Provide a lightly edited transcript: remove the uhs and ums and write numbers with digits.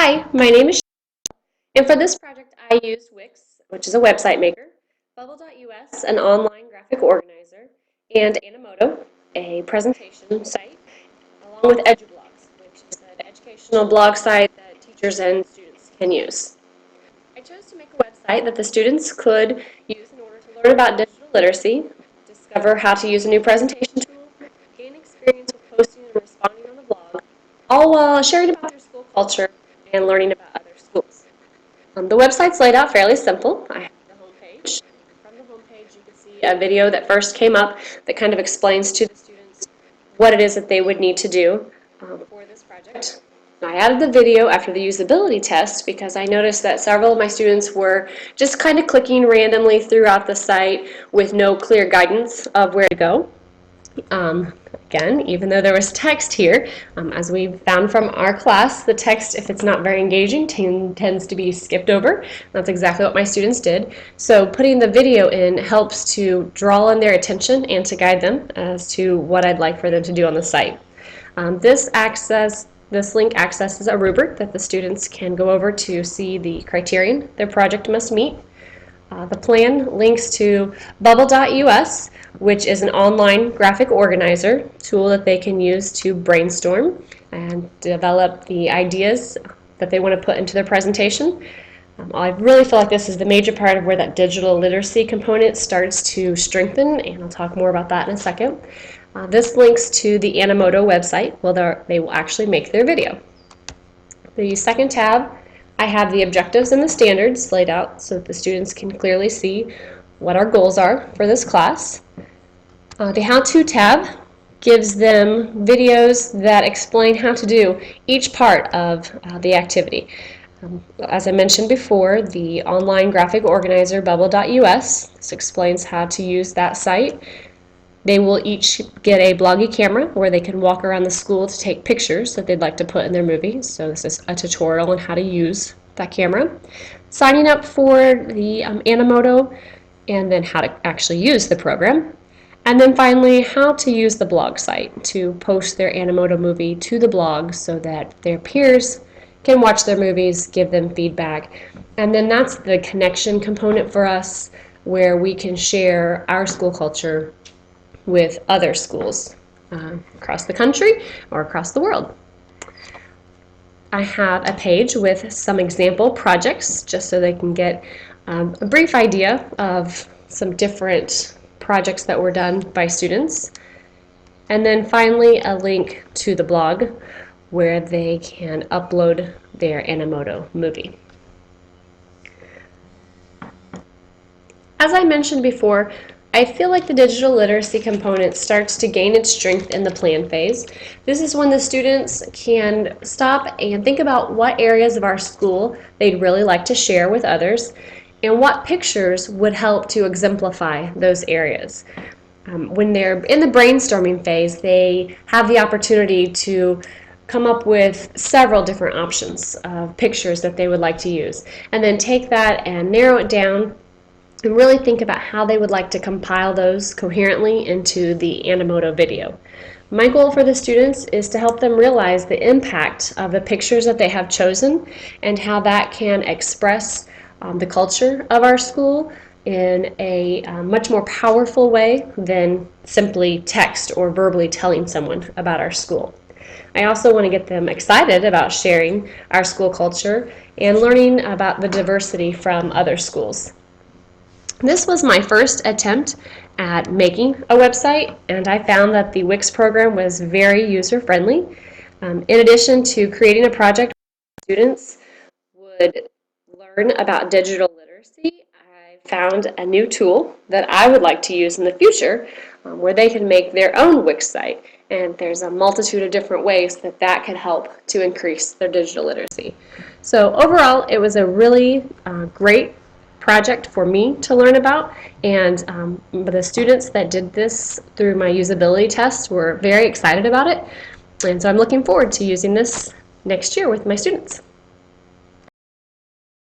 Hi, my name is and for this project I used Wix, which is a website maker, Bubble.us, an online graphic organizer, and Animoto, a presentation site, along with EduBlogs, which is an educational blog site that teachers and students can use. I chose to make a website that the students could use in order to learn about digital literacy, discover how to use a new presentation tool, gain experience with posting and responding on the blog, all while sharing about their school culture and learning about other schools. The website's laid out fairly simple. I have the homepage. From the homepage, you can see a video that first came up that kind of explains to the students what it is that they would need to do for this project. I added the video after the usability test because I noticed that several of my students were just kind of clicking randomly throughout the site with no clear guidance of where to go. Again, even though there was text here, as we found from our class, the text, if it's not very engaging, tends to be skipped over. That's exactly what my students did. So putting the video in helps to draw in their attention and to guide them as to what I'd like for them to do on the site. This link accesses a rubric that the students can go over to see the criterion their project must meet. The plan links to Bubble.us, which is an online graphic organizer tool that they can use to brainstorm and develop the ideas that they want to put into their presentation. I really feel like this is the major part of where that digital literacy component starts to strengthen, and I'll talk more about that in a second. This links to the Animoto website where they will actually make their video. The second tab, I have the objectives and the standards laid out so that the students can clearly see what our goals are for this class. The how-to tab gives them videos that explain how to do each part of the activity. As I mentioned before, the online graphic organizer Bubble.us, this explains how to use that site. They will each get a bloggy camera where they can walk around the school to take pictures that they'd like to put in their movie. So this is a tutorial on how to use that camera. Signing up for the Animoto, and then how to actually use the program. And then finally, how to use the blog site to post their Animoto movie to the blog so that their peers can watch their movies, give them feedback. And then that's the connection component for us, where we can share our school culture with other schools across the country or across the world. I have a page with some example projects just so they can get a brief idea of some different projects that were done by students. And then finally a link to the blog where they can upload their Animoto movie. As I mentioned before, I feel like the digital literacy component starts to gain its strength in the plan phase. This is when the students can stop and think about what areas of our school they'd really like to share with others and what pictures would help to exemplify those areas. When they're in the brainstorming phase, they have the opportunity to come up with several different options of pictures that they would like to use, and then take that and narrow it down and really think about how they would like to compile those coherently into the Animoto video. My goal for the students is to help them realize the impact of the pictures that they have chosen and how that can express the culture of our school in a much more powerful way than simply text or verbally telling someone about our school. I also want to get them excited about sharing our school culture and learning about the diversity from other schools. This was my first attempt at making a website, and I found that the Wix program was very user-friendly. In addition to creating a project where students would learn about digital literacy, I found a new tool that I would like to use in the future where they can make their own Wix site. And there's a multitude of different ways that that could help to increase their digital literacy. So overall, it was a really great project for me to learn about, and the students that did this through my usability test were very excited about it, and so I'm looking forward to using this next year with my students.